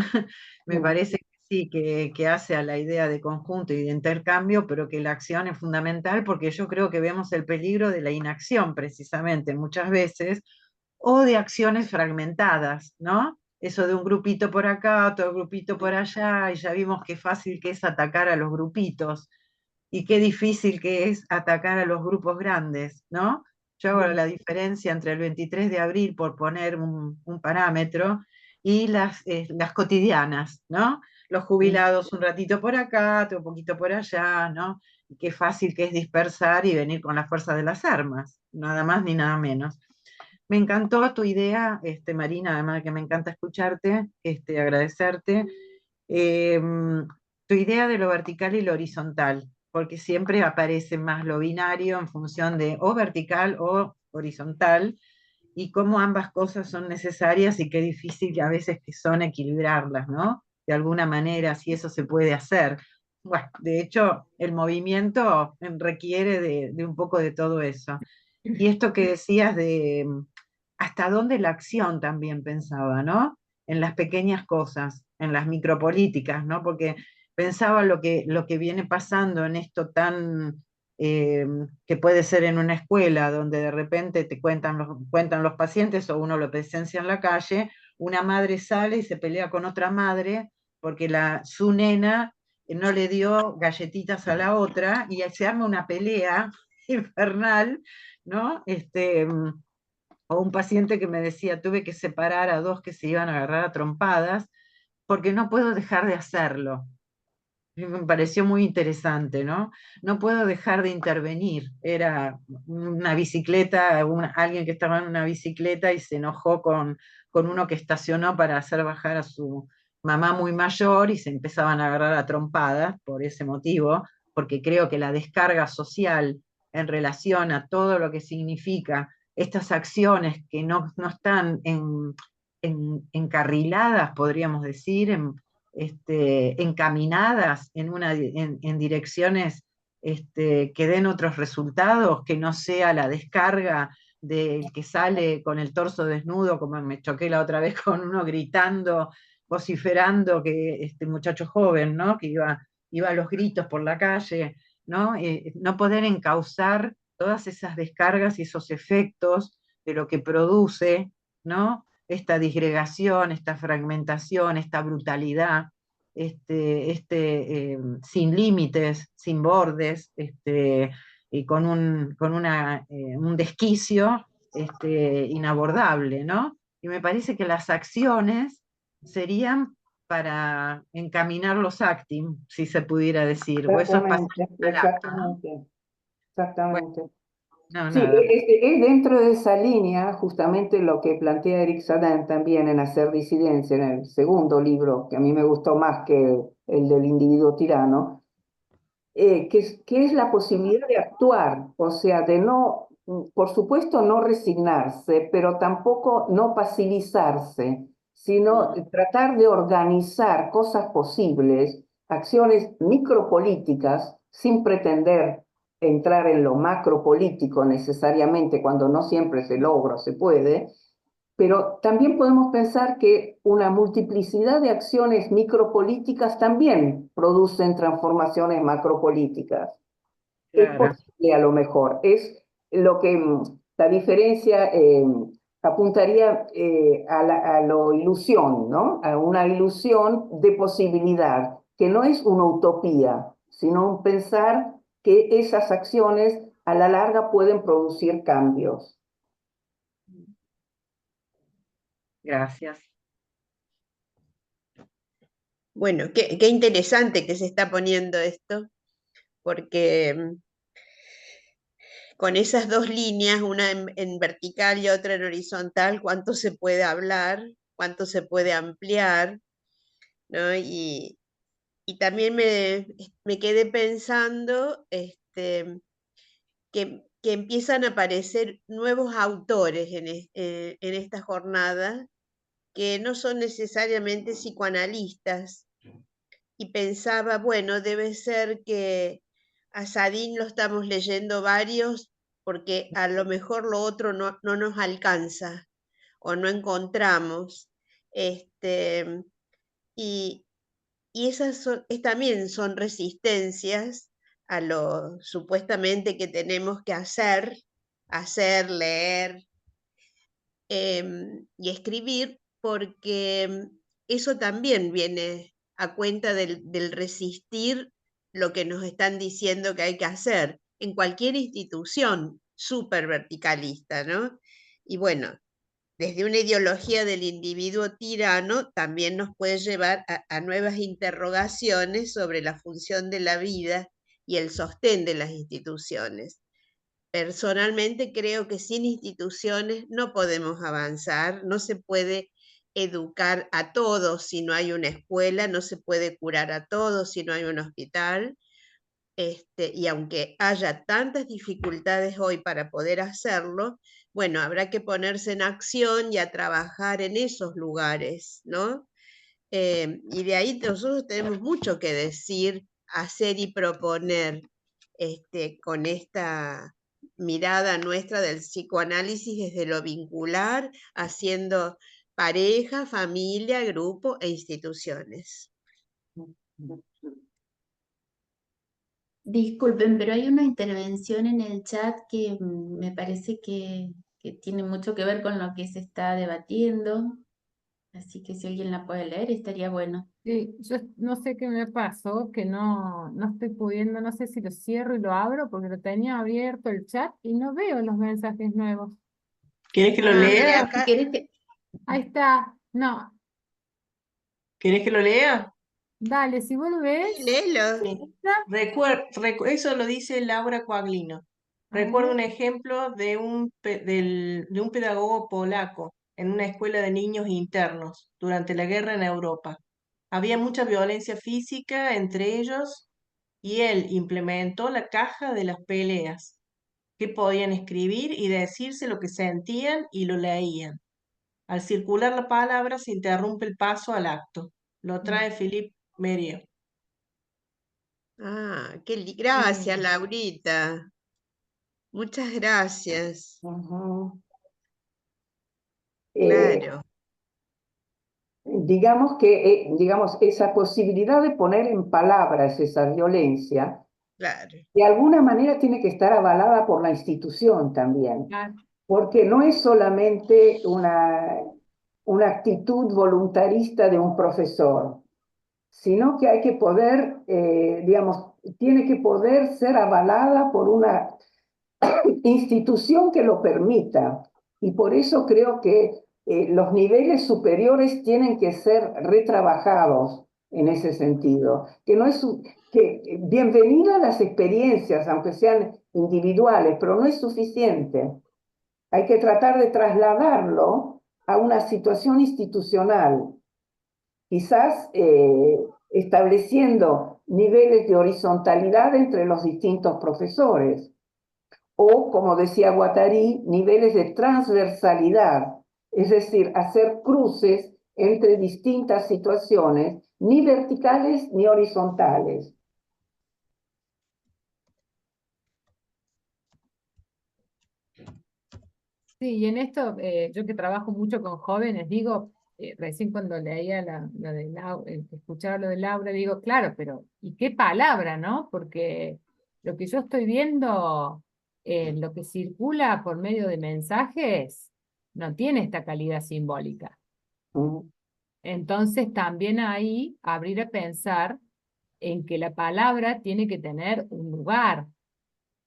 Me parece que sí, que hace a la idea de conjunto y de intercambio, pero que la acción es fundamental porque yo creo que vemos el peligro de la inacción precisamente muchas veces, o de acciones fragmentadas, ¿no? Eso de un grupito por acá, otro grupito por allá, y ya vimos qué fácil que es atacar a los grupitos y qué difícil que es atacar a los grupos grandes, ¿no? Yo hago la diferencia entre el 23 de abril, por poner un parámetro, y las cotidianas, ¿no? Los jubilados un ratito por acá, otro poquito por allá, ¿no? Y qué fácil que es dispersar y venir con la fuerza de las armas, nada más ni nada menos. Me encantó tu idea, Marina, además de que me encanta escucharte, agradecerte. Tu idea de lo vertical y lo horizontal, porque siempre aparece más lo binario en función de o vertical o horizontal, y cómo ambas cosas son necesarias y qué difícil a veces que son equilibrarlas, ¿no? De alguna manera, si eso se puede hacer. Bueno, de hecho, el movimiento requiere de un poco de todo eso. Y esto que decías de hasta dónde la acción también pensaba, ¿no? En las pequeñas cosas, en las micropolíticas, ¿no? Porque pensaba lo que viene pasando en esto tan que puede ser en una escuela, donde de repente te cuentan los pacientes o uno lo presencia en la calle, una madre sale y se pelea con otra madre porque su nena no le dio galletitas a la otra y se arma una pelea infernal, ¿no? O un paciente que me decía, tuve que separar a dos que se iban a agarrar a trompadas porque no puedo dejar de hacerlo. Y me pareció muy interesante, ¿no? No puedo dejar de intervenir. Era una bicicleta, alguien que estaba en una bicicleta y se enojó con uno que estacionó para hacer bajar a su mamá muy mayor y se empezaban a agarrar a trompadas por ese motivo, porque creo que la descarga social en relación a todo lo que significa estas acciones que no están encarriladas, podríamos decir, encaminadas en direcciones que den otros resultados, que no sea la descarga del que sale con el torso desnudo, como me choqué la otra vez con uno gritando, vociferando, que este muchacho joven, ¿no? Que iba a los gritos por la calle, ¿no? No poder encauzar todas esas descargas y esos efectos de lo que produce, ¿no? Esta disgregación, esta fragmentación, esta brutalidad, sin límites, sin bordes, y con un desquicio inabordable, ¿no? Y me parece que las acciones serían para encaminar los acting, si se pudiera decir, o eso es pasar al acto, ¿no? Exactamente. Bueno, no, Sí, nada. es dentro de esa línea justamente lo que plantea Eric Sadin también en Hacer disidencia, en el segundo libro, que a mí me gustó más que el del individuo tirano, que es la posibilidad de actuar, o sea, de no, por supuesto, no resignarse, pero tampoco no pasivizarse, sino tratar de organizar cosas posibles, acciones micropolíticas, sin pretender entrar en lo macropolítico necesariamente, cuando no siempre se logra o se puede, pero también podemos pensar que una multiplicidad de acciones micropolíticas también producen transformaciones macropolíticas. Es Claro. posible a lo mejor, es lo que la diferencia apuntaría a lo ilusión, ¿no? A una ilusión de posibilidad, que no es una utopía, sino un pensar que esas acciones a la larga pueden producir cambios. Gracias. Bueno, qué interesante que se está poniendo esto, porque con esas dos líneas, una en vertical y otra en horizontal, cuánto se puede hablar, cuánto se puede ampliar, ¿no? Y también me quedé pensando que empiezan a aparecer nuevos autores en esta jornada que no son necesariamente psicoanalistas. Y pensaba, bueno, debe ser que a Sadin lo estamos leyendo varios porque a lo mejor lo otro no nos alcanza o no encontramos. Este, y, y esas también son resistencias a lo supuestamente que tenemos que hacer, leer y escribir, porque eso también viene a cuenta del resistir lo que nos están diciendo que hay que hacer en cualquier institución súper verticalista, ¿no? Y bueno, desde una ideología del individuo tirano también nos puede llevar a nuevas interrogaciones sobre la función de la vida y el sostén de las instituciones. Personalmente creo que sin instituciones no podemos avanzar, no se puede educar a todos si no hay una escuela, no se puede curar a todos si no hay un hospital. Y aunque haya tantas dificultades hoy para poder hacerlo, bueno, habrá que ponerse en acción y a trabajar en esos lugares, ¿no? Y de ahí nosotros tenemos mucho que decir, hacer y proponer con esta mirada nuestra del psicoanálisis desde lo vincular, haciendo pareja, familia, grupo e instituciones. Disculpen, pero hay una intervención en el chat que me parece que tiene mucho que ver con lo que se está debatiendo. Así que si alguien la puede leer, estaría bueno. Sí, yo no sé qué me pasó, que no estoy pudiendo, no sé si lo cierro y lo abro porque lo tenía abierto el chat y no veo los mensajes nuevos. ¿Querés que lo Mire, lea? acá, ¿Querés que- Ahí está, no, ¿Querés que lo lea? dale, si vos lo ves, sí, léelo. Sí. está, Eso lo dice Laura Coaglino. a Recuerdo ver, un ejemplo de un pedagogo polaco en una escuela de niños internos durante la guerra en Europa. Había mucha violencia física entre ellos y él implementó la caja de las peleas, que podían escribir y decirse lo que sentían y lo leían. Al circular la palabra se interrumpe el paso al acto. Lo trae Philippe Merieux. Ah, gracias, Laurita. Muchas gracias. Claro, Digamos que digamos, esa posibilidad de poner en palabras esa violencia, claro. de alguna manera tiene que estar avalada por la institución también, claro, porque no es solamente una actitud voluntarista de un profesor, sino que hay que poder, digamos, tiene que poder ser avalada por una institución que lo permita. Y por eso creo que los niveles superiores tienen que ser retrabajados en ese sentido. Que no es que bienvenidas las experiencias, aunque sean individuales, pero no es suficiente. Hay que tratar de trasladarlo a una situación institucional, quizás estableciendo niveles de horizontalidad entre los distintos profesores. O, como decía Guattari, niveles de transversalidad, es decir, hacer cruces entre distintas situaciones, ni verticales ni horizontales. Sí, y en esto, yo que trabajo mucho con jóvenes, digo, recién cuando leía lo de escuchaba lo de Laura, digo, claro, pero ¿y qué palabra, no? Porque lo que yo estoy viendo, lo que circula por medio de mensajes, no tiene esta calidad simbólica. Mm. Entonces también ahí abrir a pensar en que la palabra tiene que tener un lugar,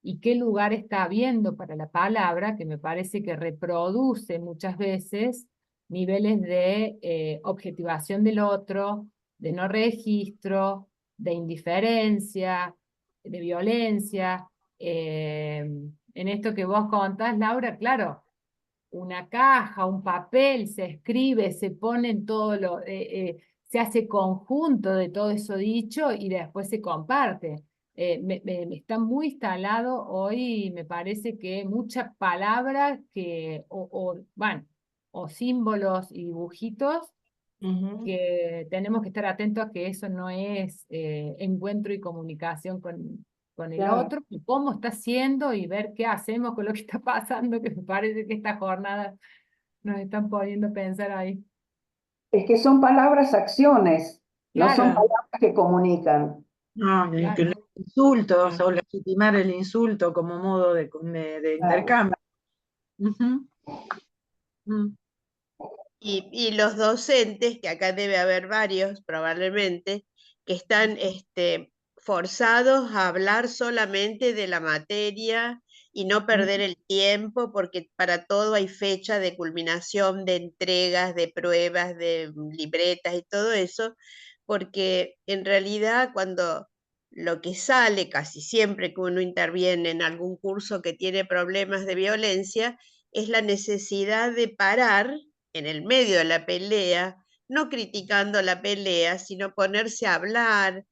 y qué lugar está habiendo para la palabra, que me parece que reproduce muchas veces niveles de objetivación del otro, de no registro, de indiferencia, de violencia. En esto que vos contás, Laura, claro, una caja, un papel, se escribe, se pone en todo se hace conjunto de todo eso dicho y después se comparte. Me está muy instalado hoy, me parece que muchas palabras bueno, o símbolos y dibujitos que tenemos que estar atentos a que eso no es encuentro y comunicación con el Claro. otro, y cómo está haciendo y ver qué hacemos con lo que está pasando, que me parece que esta jornada nos están poniendo a pensar ahí. Es que son palabras acciones, no son Claro, palabras que comunican. No, que claro. los insultos o legitimar el insulto como modo de Claro. intercambio. Ujú. Mm. Y los docentes, que acá debe haber varios probablemente, que están forzados a hablar solamente de la materia y no perder el tiempo, porque para todo hay fecha de culminación, de entregas, de pruebas, de libretas y todo eso, porque en realidad cuando lo que sale casi siempre que uno interviene en algún curso que tiene problemas de violencia, es la necesidad de parar en el medio de la pelea, no criticando la pelea, sino ponerse a hablar,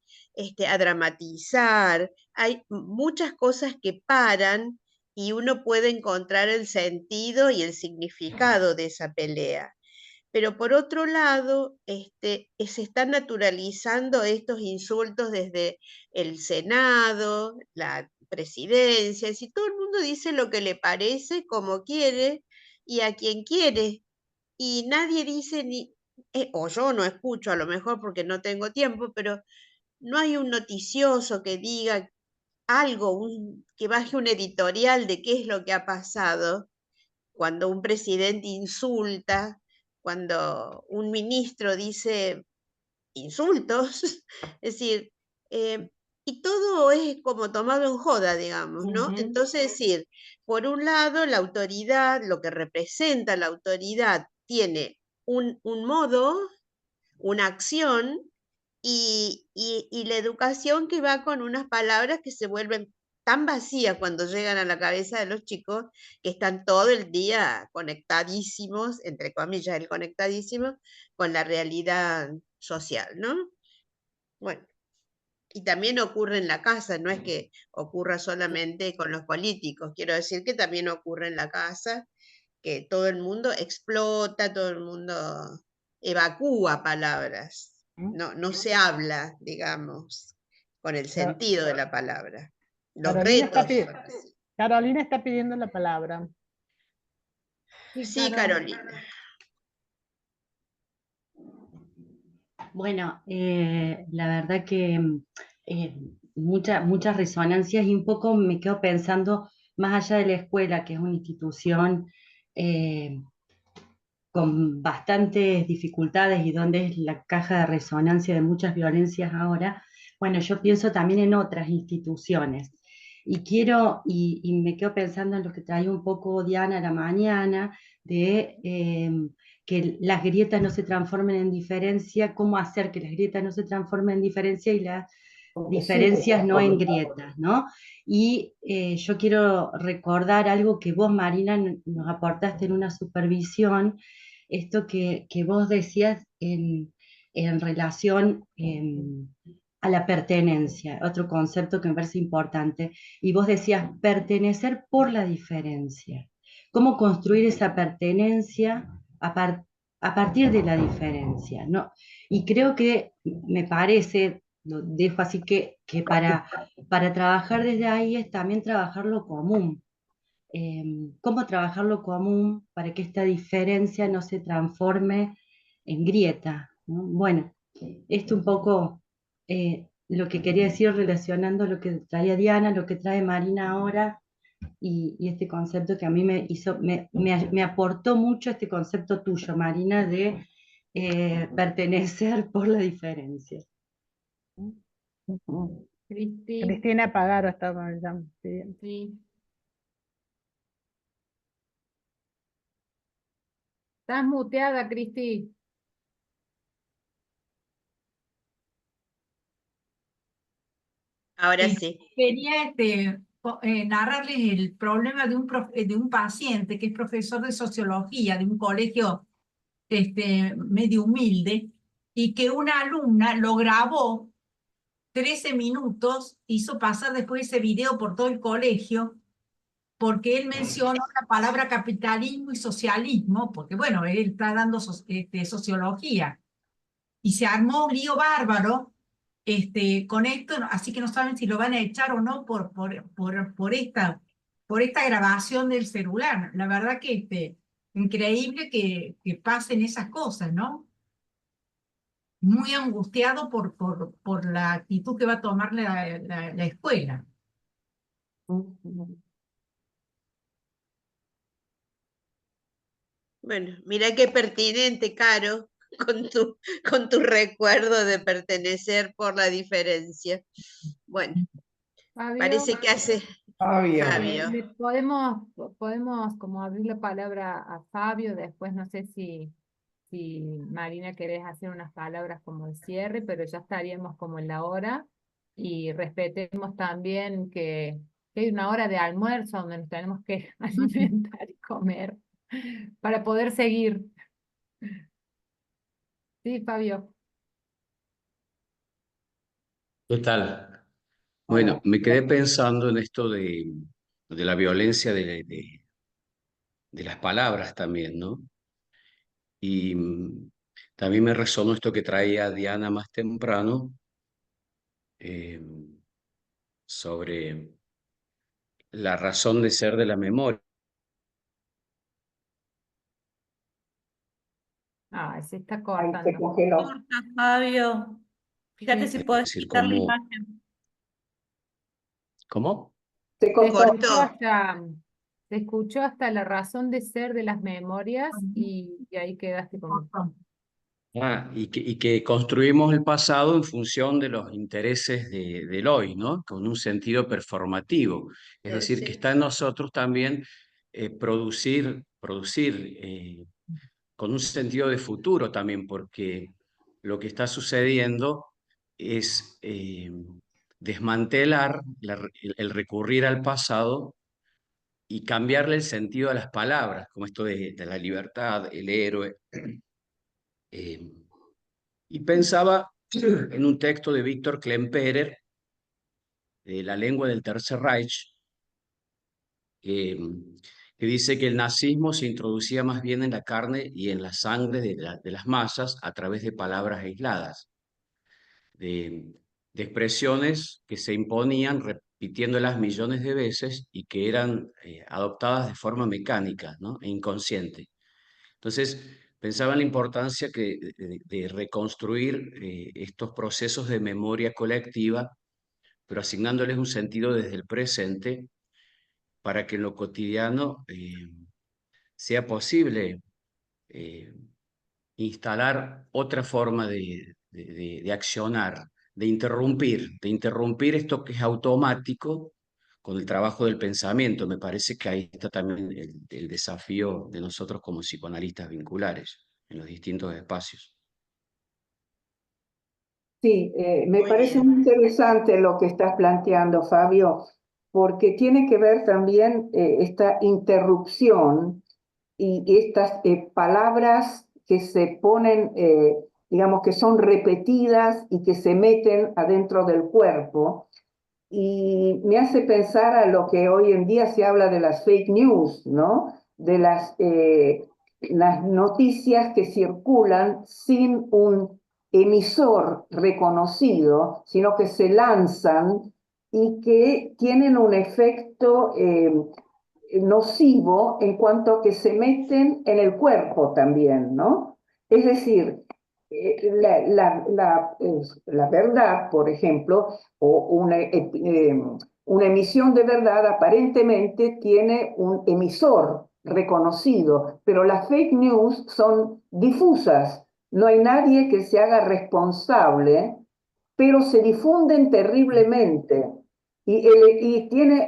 a dramatizar. Hay muchas cosas que paran y uno puede encontrar el sentido y el significado de esa pelea. Pero por otro lado, se están naturalizando estos insultos desde el Senado, la presidencia, si todo el mundo dice lo que le parece, como quiere y a quien quiere, y nadie dice o yo no escucho a lo mejor porque no tengo tiempo, pero no hay un noticioso que diga algo, que baje un editorial de qué es lo que ha pasado cuando un presidente insulta, cuando un ministro dice insultos, es decir, y todo es como tomado en joda, digamos, ¿no? Entonces, es decir, por un lado, la autoridad, lo que representa la autoridad, tiene un modo, una acción, y la educación que va con unas palabras que se vuelven tan vacías cuando llegan a la cabeza de los chicos, que están todo el día conectadísimos, entre comillas, el conectadísimo, con la realidad social, ¿no? Bueno, y también ocurre en la casa, no es que ocurra solamente con los políticos, quiero decir que también ocurre en la casa, que todo el mundo explota, todo el mundo evacúa palabras, no se habla, digamos, con el Ca- sentido de la palabra. Los Carolina está, retos son así. Carolina está pidiendo la palabra. Sí, Sí, Caro. Carolina. Bueno, la verdad que muchas resonancias y un poco me quedo pensando más allá de la escuela, que es una institución eh, con bastantes dificultades y donde es la caja de resonancia de muchas violencias ahora. Bueno, yo pienso también en otras instituciones y me quedo pensando en lo que traía un poco Diana a la mañana, de que las grietas no se transformen en diferencia, cómo hacer que las grietas no se transformen en diferencia y las diferencias no en grietas, ¿no? Y yo quiero recordar algo que vos, Marina, nos aportaste en una supervisión, esto que vos decías en relación a la pertenencia, otro concepto que me parece importante. Y vos decías pertenecer por la diferencia. ¿Cómo construir esa pertenencia a partir de la diferencia? ¿No? Y creo que me parece, lo dejo así que para trabajar desde ahí es también trabajar lo común. ¿Cómo trabajar lo común para que esta diferencia no se transforme en grieta? ¿No? Bueno, esto un poco lo que quería decir relacionando lo que traía Diana, lo que trae Marina ahora y este concepto que a mí me aportó mucho este concepto tuyo, Marina, de pertenecer por la diferencia. Cristi, Cristina Pagaro estaba pidiendo. sí. Estás muteada, Cristi. Ahora sí. Quería narrarles el problema de de un paciente que es profesor de sociología de un colegio medio humilde y que una alumna lo grabó 13 minutos, hizo pasar después ese video por todo el colegio porque él mencionó la palabra capitalismo y socialismo, porque bueno, él está dando sociología y se armó un lío bárbaro con esto, así que no saben si lo van a echar o no por esta grabación del celular. La verdad que increíble que pasen esas cosas, ¿no? Muy angustiado por la actitud que va a tomar la escuela. Bueno, mira qué pertinente, Caro, con tu recuerdo de pertenecer por la diferencia. Bueno, Fabio, parece que hace Fabio. podemos como abrir la palabra a Fabio, después no sé si Marina querés hacer unas palabras como de cierre, pero ya estaríamos como en la hora y respetemos también que hay una hora de almuerzo donde nos tenemos que alimentar y comer para poder seguir. Sí, Fabio. ¿Qué tal? Bueno, me quedé pensando en esto de la violencia de las palabras también, ¿no? Y también me resonó esto que traía Diana más temprano eh, sobre la razón de ser de la memoria. Ah, se está Ahí se cortando. congeló. Corta, Fabio. Fíjate si Es puedes decir, quitar la ¿cómo? imagen. ¿Cómo? Se Se cortó. escuchó hasta la razón de ser de las memorias y ahí quedaste como... Y que construimos el pasado en función de los intereses del hoy, ¿no? Con un sentido performativo. Es decir, que Sí. está en nosotros también producir con un sentido de futuro también, porque lo que está sucediendo es desmantelar el recurrir al pasado y cambiarle el sentido a las palabras, como esto de la libertad, el héroe. Eh, y pensaba en un texto de Víctor Klemperer, de La lengua del Tercer Reich, que, que dice que el nazismo se introducía más bien en la carne y en la sangre de las masas a través de palabras aisladas, de expresiones que se imponían repitiéndolas millones de veces y que eran adoptadas de forma mecánica, ¿no? E inconsciente. Entonces, pensaba en la importancia de reconstruir estos procesos de memoria colectiva, pero asignándoles un sentido desde el presente para que en lo cotidiano sea posible instalar otra forma de accionar, de interrumpir esto que es automático con el trabajo del pensamiento. Me parece que ahí está también el desafío de nosotros como psicoanalistas vinculares en los distintos espacios. Sí, me Muy parece bien. muy interesante lo que estás planteando, Fabio, porque tiene que ver también esta interrupción y estas palabras que se ponen digamos que son repetidas y que se meten adentro del cuerpo. Y me hace pensar a lo que hoy en día se habla de las fake news, ¿no? De las noticias que circulan sin un emisor reconocido, sino que se lanzan y que tienen un efecto nocivo en cuanto a que se meten en el cuerpo también, ¿no? Es decir, la verdad, por ejemplo, o una emisión de verdad aparentemente tiene un emisor reconocido, pero las fake news son difusas. No hay nadie que se haga responsable, pero se difunden terriblemente y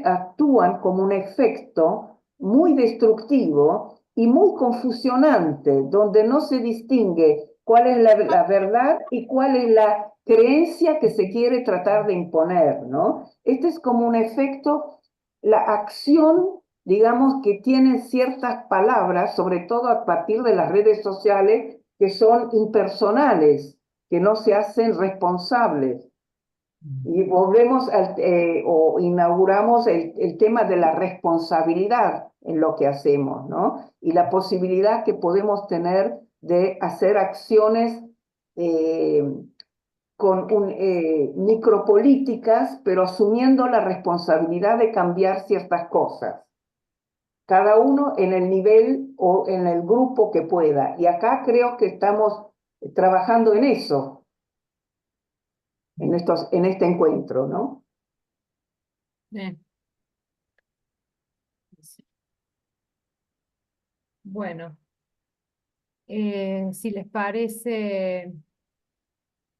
actúan como un efecto muy destructivo y muy confusionante, donde no se distingue cuál es la verdad y cuál es la creencia que se quiere tratar de imponer, ¿no? Este es como un efecto, la acción, digamos, que tienen ciertas palabras, sobre todo a partir de las redes sociales, que son impersonales, que no se hacen responsables. Y volvemos o inauguramos el tema de la responsabilidad en lo que hacemos, ¿no? Y la posibilidad que podemos tener de hacer acciones micropolíticas, pero asumiendo la responsabilidad de cambiar ciertas cosas. Cada uno en el nivel o en el grupo que pueda. Y acá creo que estamos trabajando en eso. En este encuentro, ¿no? Sí. Bueno, si les parece,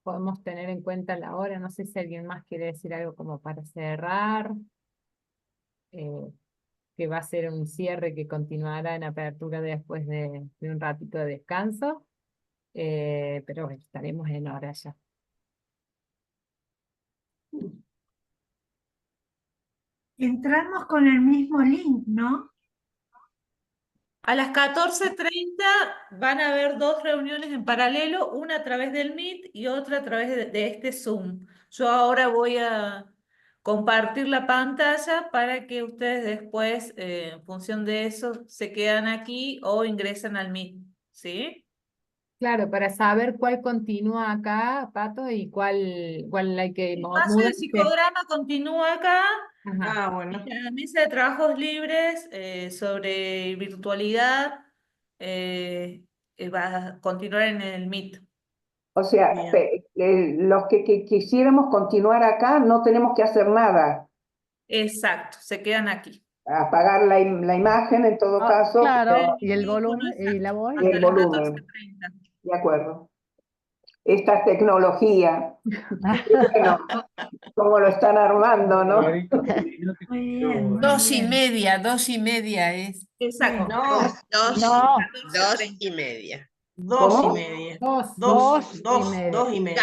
podemos tener en cuenta la hora. No sé si alguien más quiere decir algo como para cerrar, que va a ser un cierre que continuará en apertura después de un ratito de descanso. Pero bueno, estaremos en hora ya. Entramos con el mismo link, ¿no? A las 14:30 van a haber dos reuniones en paralelo, una a través del Meet y otra a través de este Zoom. Yo ahora voy a compartir la pantalla para que ustedes después, en función de eso, se quedan aquí o ingresan al Meet, ¿sí? Claro, para saber cuál continúa acá, Pato, y cuál hay que El paso del mudarse. psicograma continúa acá. Ajá. Ah, bueno. Y la mesa de trabajos libres sobre virtualidad va a continuar en el Meet. O sea, Bien. los que quisiéramos continuar acá no tenemos que hacer nada. Exacto, se quedan aquí. Apagar la imagen en todo caso. Claro, y el Teléfono, volumen y la voz. Y el volumen. 14:30. De acuerdo. Esta tecnología. Bueno, cómo lo están armando, ¿no? Muy bien, muy 2:30, bien. 2:30 es. Exacto. No, Dos No, y media. dos y ¿Cómo? media. Dos. Dos y media. y media.